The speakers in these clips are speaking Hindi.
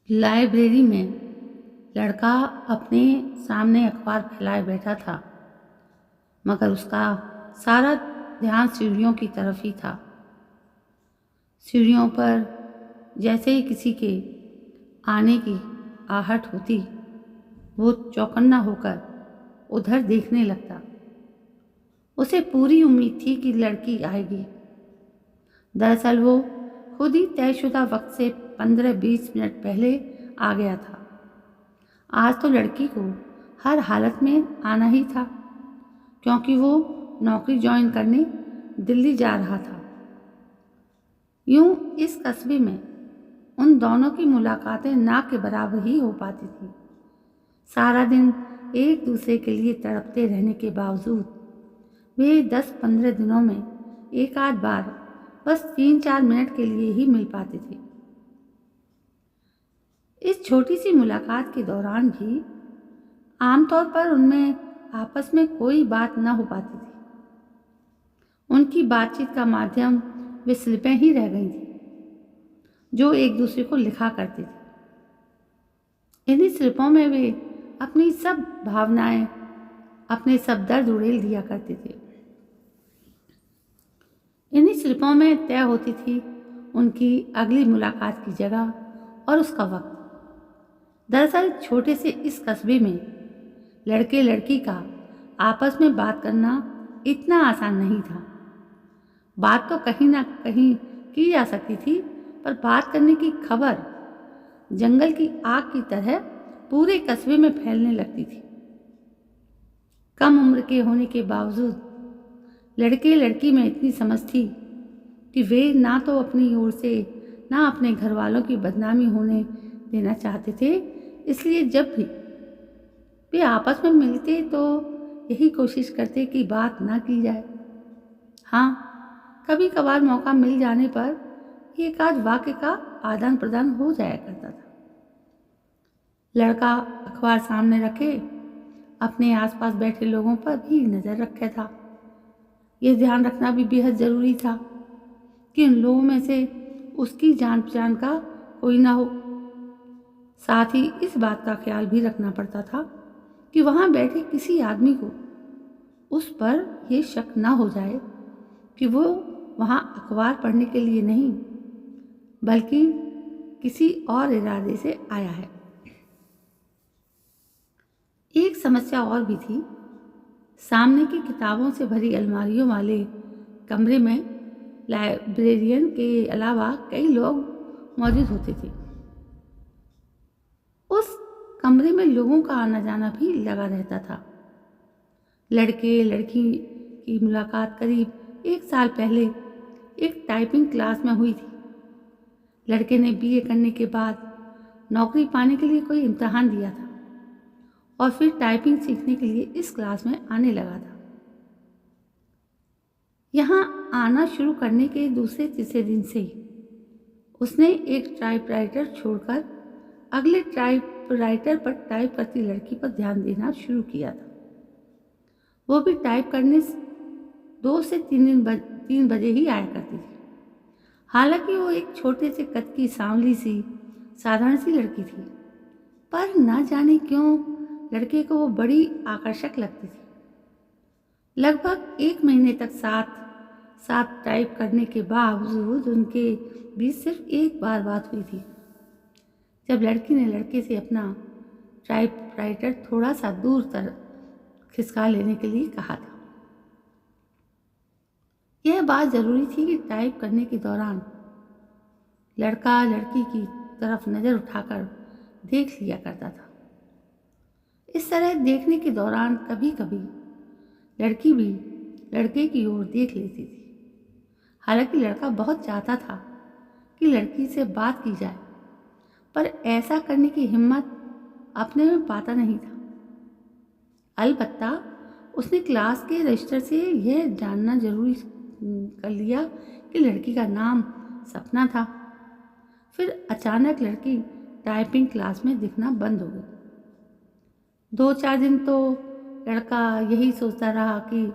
लाइब्रेरी में लड़का अपने सामने अखबार फैलाए बैठा था, मगर उसका सारा ध्यान सीढ़ियों की तरफ ही था। सीढ़ियों पर जैसे ही किसी के आने की आहट होती, वो चौकन्ना होकर उधर देखने लगता। उसे पूरी उम्मीद थी कि लड़की आएगी। दरअसल वो खुद ही तयशुदा वक्त से 15-20 मिनट पहले आ गया था। आज तो लड़की को हर हालत में आना ही था, क्योंकि वो नौकरी ज्वाइन करने दिल्ली जा रहा था। यूं इस कस्बे में उन दोनों की मुलाकातें ना के बराबर ही हो पाती थी। सारा दिन एक दूसरे के लिए तड़पते रहने के बावजूद वे 10-15 दिनों में एक आध बार बस 3-4 मिनट के लिए ही मिल पाते थे। इस छोटी सी मुलाकात के दौरान भी आमतौर पर उनमें आपस में कोई बात न हो पाती थी। उनकी बातचीत का माध्यम वे स्लिपें ही रह गई थी, जो एक दूसरे को लिखा करते थे। इन्हीं स्लिपों में वे अपनी सब भावनाएं, अपने सब दर्द उड़ेल दिया करते थे। इन्हीं स्लिपों में तय होती थी उनकी अगली मुलाकात की जगह और उसका वक्त। दरअसल छोटे से इस कस्बे में लड़के लड़की का आपस में बात करना इतना आसान नहीं था। बात तो कहीं ना कहीं की जा सकती थी, पर बात करने की खबर जंगल की आग की तरह पूरे कस्बे में फैलने लगती थी। कम उम्र के होने के बावजूद लड़के लड़की में इतनी समझ थी कि वे ना तो अपनी ओर से ना अपने घर वालों की बदनामी होने देना चाहते थे। इसलिए जब भी वे आपस में मिलते तो यही कोशिश करते कि बात ना की जाए। हाँ, कभी कभार मौका मिल जाने पर एक आध वाक्य का आदान प्रदान हो जाया करता था। लड़का अखबार सामने रखे अपने आसपास बैठे लोगों पर भी नजर रखे था। यह ध्यान रखना भी बेहद जरूरी था कि उन लोगों में से उसकी जान पहचान का कोई ना हो। साथ ही इस बात का ख्याल भी रखना पड़ता था कि वहां बैठे किसी आदमी को उस पर यह शक ना हो जाए कि वो वहां अखबार पढ़ने के लिए नहीं, बल्कि किसी और इरादे से आया है। एक समस्या और भी थी। सामने की किताबों से भरी अलमारियों वाले कमरे में लाइब्रेरियन के अलावा कई लोग मौजूद होते थे। उस कमरे में लोगों का आना जाना भी लगा रहता था। लड़के लड़की की मुलाकात करीब 1 साल पहले एक टाइपिंग क्लास में हुई थी। लड़के ने बीए करने के बाद नौकरी पाने के लिए कोई इम्तिहान दिया था और फिर टाइपिंग सीखने के लिए इस क्लास में आने लगा था। यहाँ आना शुरू करने के दूसरे तीसरे दिन से ही उसने एक टाइपराइटर छोड़कर अगले टाइपराइटर पर टाइप करती लड़की पर ध्यान देना शुरू किया था। वो भी टाइप करने 2 से 3 बजे ही आया करती थी। हालांकि वो एक छोटे से कद की सांवली सी साधारण सी लड़की थी, पर ना जाने क्यों लड़के को वो बड़ी आकर्षक लगती थी। लगभग 1 महीने तक साथ साथ टाइप करने के बावजूद उनके बीच सिर्फ एक बार बात हुई थी, जब लड़की ने लड़के से अपना टाइपराइटर थोड़ा सा दूर तर खिसका लेने के लिए कहा था। यह बात जरूरी थी कि टाइप करने के दौरान लड़का लड़की की तरफ नजर उठाकर देख लिया करता था। इस तरह देखने के दौरान कभी कभी लड़की भी लड़के की ओर देख लेती थी। हालांकि लड़का बहुत चाहता था कि लड़की से बात की जाए, पर ऐसा करने की हिम्मत अपने में पाता नहीं था। अलबत्ता उसने क्लास के रजिस्टर से यह जानना जरूरी कर लिया कि लड़की का नाम सपना था। फिर अचानक लड़की टाइपिंग क्लास में दिखना बंद हो गई। 2-4 दिन तो लड़का यही सोचता रहा कि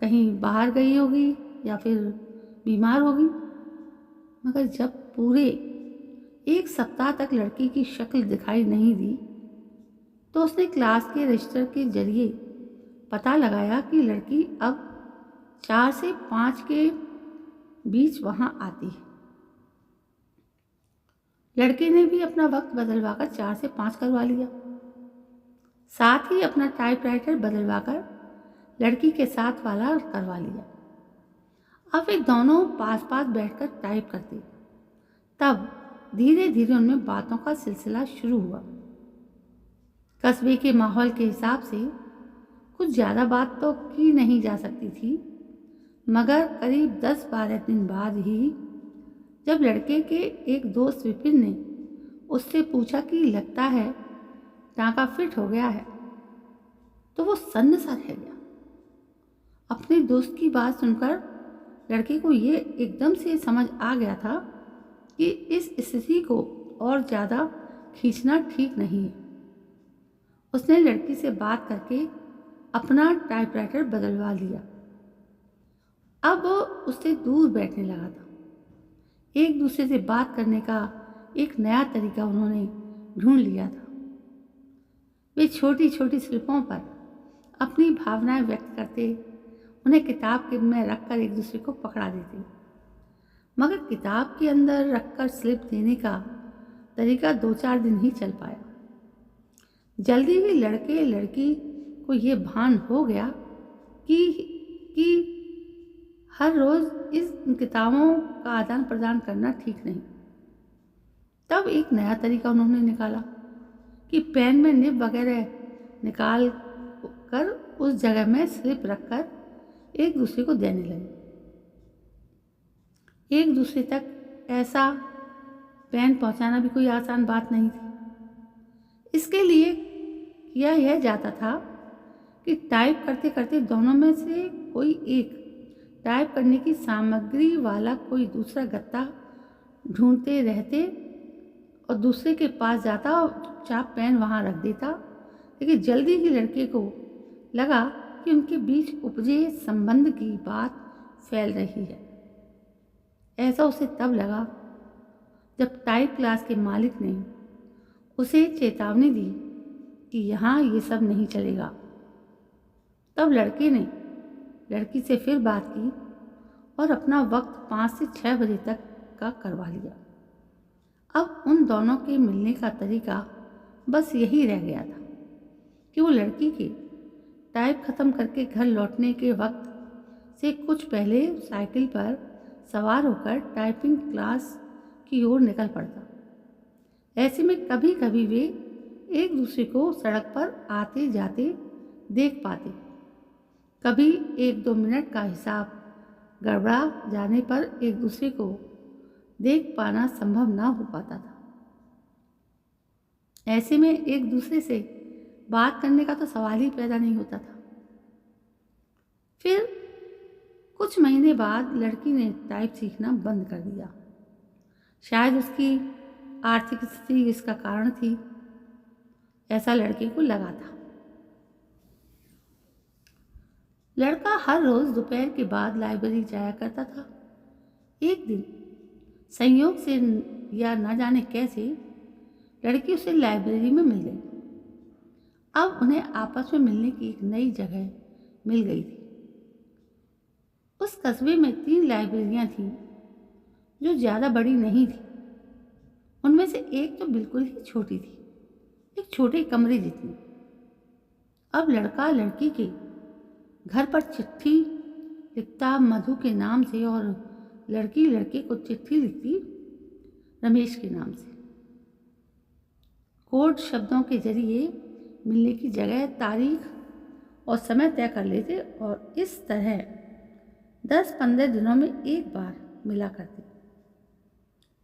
कहीं बाहर गई होगी या फिर बीमार होगी। मगर जब पूरे 1 सप्ताह तक लड़की की शक्ल दिखाई नहीं दी तो उसने क्लास के रजिस्टर के जरिए पता लगाया कि लड़की अब 4 से 5 के बीच वहां आती है। लड़के ने भी अपना वक्त बदलवाकर 4 से 5 करवा लिया। साथ ही अपना टाइपराइटर बदलवाकर लड़की के साथ वाला करवा लिया। अब वे दोनों पास पास बैठकर टाइप करते। तब धीरे धीरे उनमें बातों का सिलसिला शुरू हुआ। कस्बे के माहौल के हिसाब से कुछ ज़्यादा बात तो की नहीं जा सकती थी, मगर करीब 10-12 दिन बाद ही जब लड़के के एक दोस्त विपिन ने उससे पूछा कि लगता है टाँका फिट हो गया है, तो वो सन्न सा रह गया। अपने दोस्त की बात सुनकर लड़के को ये एकदम से समझ आ गया था कि इस स्थिति को और ज़्यादा खींचना ठीक नहीं है। उसने लड़की से बात करके अपना टाइपराइटर बदलवा लिया। अब वो उससे दूर बैठने लगा था। एक दूसरे से बात करने का एक नया तरीका उन्होंने ढूंढ लिया था। वे छोटी छोटी स्लिपों पर अपनी भावनाएं व्यक्त करते, उन्हें किताब के में रखकर एक दूसरे को पकड़ा देते। मगर किताब के अंदर रखकर स्लिप देने का तरीका 2-4 दिन ही चल पाया। जल्दी ही लड़के लड़की को ये भान हो गया कि हर रोज़ इस किताबों का आदान प्रदान करना ठीक नहीं। तब एक नया तरीका उन्होंने निकाला कि पेन में निब वगैरह निकाल कर उस जगह में स्लिप रखकर एक दूसरे को देने लगे। एक दूसरे तक ऐसा पेन पहुंचाना भी कोई आसान बात नहीं थी। इसके लिए किया यह जाता था कि टाइप करते करते दोनों में से कोई एक टाइप करने की सामग्री वाला कोई दूसरा गत्ता ढूंढते रहते और दूसरे के पास जाता और चुपचाप पेन वहाँ रख देता। लेकिन जल्दी ही लड़के को लगा कि उनके बीच उपजे संबंध की बात फैल रही है। ऐसा उसे तब लगा जब टाइप क्लास के मालिक ने उसे चेतावनी दी कि यहाँ ये सब नहीं चलेगा। तब लड़के ने लड़की से फिर बात की और अपना वक्त 5 से 6 बजे तक का करवा लिया। अब उन दोनों के मिलने का तरीका बस यही रह गया था कि वो लड़की के टाइप ख़त्म करके घर लौटने के वक्त से कुछ पहले साइकिल पर सवार होकर टाइपिंग क्लास की ओर निकल पड़ता। ऐसे में कभी कभी वे एक दूसरे को सड़क पर आते जाते देख पाते। कभी 1-2 मिनट का हिसाब गड़बड़ा जाने पर एक दूसरे को देख पाना संभव ना हो पाता था। ऐसे में एक दूसरे से बात करने का तो सवाल ही पैदा नहीं होता था। फिर कुछ महीने बाद लड़की ने टाइप सीखना बंद कर दिया। शायद उसकी आर्थिक स्थिति इसका कारण थी, ऐसा लड़के को लगा था। लड़का हर रोज दोपहर के बाद लाइब्रेरी जाया करता था। एक दिन संयोग से या न जाने कैसे लड़की उसे लाइब्रेरी में मिल गई। अब उन्हें आपस में मिलने की एक नई जगह मिल गई थी। उस कस्बे में 3 लाइब्रेरियां थीं जो ज़्यादा बड़ी नहीं थी। उनमें से एक तो बिल्कुल ही छोटी थी, एक छोटे कमरे जितनी। अब लड़का लड़की के घर पर चिट्ठी लिखता मधु के नाम से और लड़की लड़के को चिट्ठी लिखती रमेश के नाम से। कोड शब्दों के जरिए मिलने की जगह, तारीख और समय तय कर लेते और इस तरह 10-15 दिनों में एक बार मिला करते।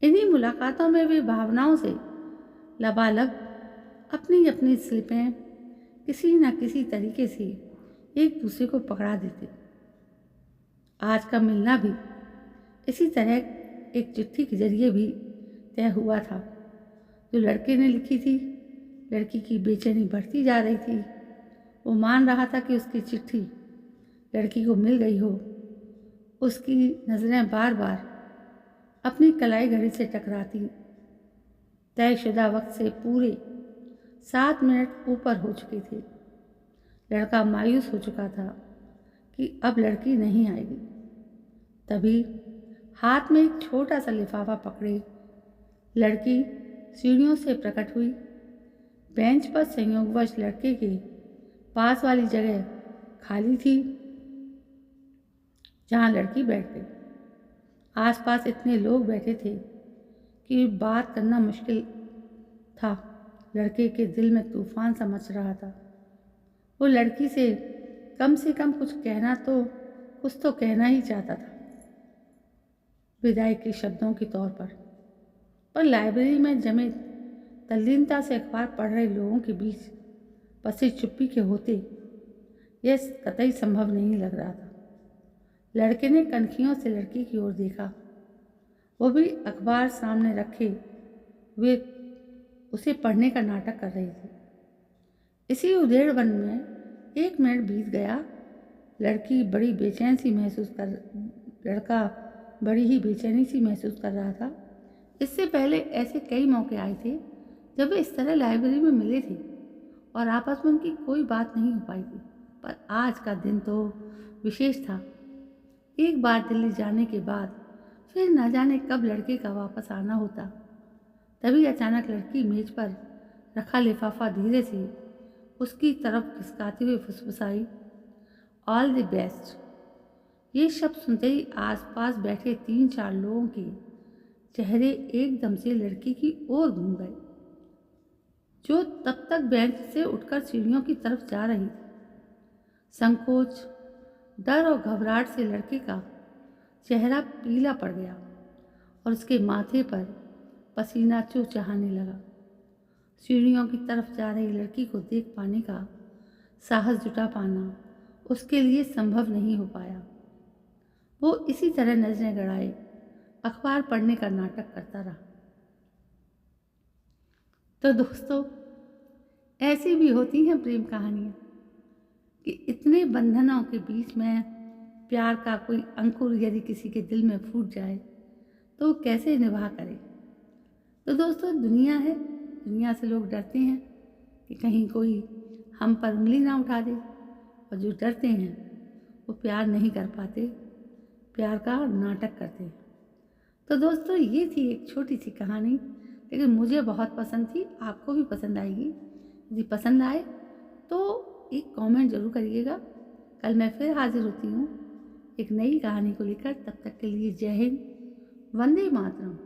इन्हीं मुलाकातों में वे भावनाओं से लबालब अपनी अपनी स्लिपें किसी न किसी तरीके से एक दूसरे को पकड़ा देते। आज का मिलना भी इसी तरह एक चिट्ठी के जरिए भी तय हुआ था, जो लड़के ने लिखी थी। लड़की की बेचैनी बढ़ती जा रही थी। वो मान रहा था कि उसकी चिट्ठी लड़की को मिल गई हो। उसकी नज़रें बार बार अपनी कलाई घड़ी से टकराती तयशुदा वक्त से पूरे 7 मिनट ऊपर हो चुके थे। लड़का मायूस हो चुका था कि अब लड़की नहीं आएगी। तभी हाथ में एक छोटा सा लिफाफा पकड़े लड़की सीढ़ियों से प्रकट हुई। बेंच पर संयोगवश लड़के के पास वाली जगह खाली थी जहाँ लड़की बैठ गई। आसपास इतने लोग बैठे थे कि बात करना मुश्किल था। लड़के के दिल में तूफान सा मच रहा था। वो लड़की से कम कुछ तो कहना ही चाहता था, विदाई के शब्दों के तौर पर लाइब्रेरी में जमे तल्लीनता से अखबार पढ़ रहे लोगों के बीच पसी चुप्पी के होते यह कतई संभव नहीं लग रहा था। लड़के ने कनखियों से लड़की की ओर देखा। वो भी अखबार सामने रखे वे उसे पढ़ने का नाटक कर रही थी। इसी उधेड़बन में 1 मिनट बीत गया। लड़का बड़ी ही बेचैनी सी महसूस कर रहा था। इससे पहले ऐसे कई मौके आए थे जब वे इस तरह लाइब्रेरी में मिले थे और आपस में उनकी कोई बात नहीं हो पाई थी, पर आज का दिन तो विशेष था। एक बार दिल्ली जाने के बाद फिर न जाने कब लड़के का वापस आना होता। तभी अचानक लड़की मेज पर रखा लिफाफा धीरे से उसकी तरफ खिसकाते हुए फुसफुसाई, ऑल द बेस्ट। ये शब्द सुनते ही आसपास बैठे 3-4 लोगों के चेहरे एकदम से लड़की की ओर घूम गए, जो तब तक बेंच से उठकर सीढ़ियों की तरफ जा रही थी। संकोच, डर और घबराहट से लड़के का चेहरा पीला पड़ गया और उसके माथे पर पसीना चुहचुहाने लगा। सीढ़ियों की तरफ जा रही लड़की को देख पाने का साहस जुटा पाना उसके लिए संभव नहीं हो पाया। वो इसी तरह नजरें गड़ाए अखबार पढ़ने का नाटक करता रहा। तो दोस्तों, ऐसी भी होती हैं प्रेम कहानियाँ कि इतने बंधनों के बीच में प्यार का कोई अंकुर यदि किसी के दिल में फूट जाए तो वो कैसे निभा करे। तो दोस्तों, दुनिया है, दुनिया से लोग डरते हैं कि कहीं कोई हम पर उंगली ना उठा दे, और जो डरते हैं वो प्यार नहीं कर पाते, प्यार का नाटक करते हैं। तो दोस्तों, ये थी एक छोटी सी कहानी, लेकिन मुझे बहुत पसंद थी, आपको भी पसंद आएगी। यदि पसंद आए तो एक कमेंट ज़रूर करिएगा। कल मैं फिर हाजिर होती हूँ एक नई कहानी को लेकर। तब तक के लिए जय हिंद, वंदे मातरम।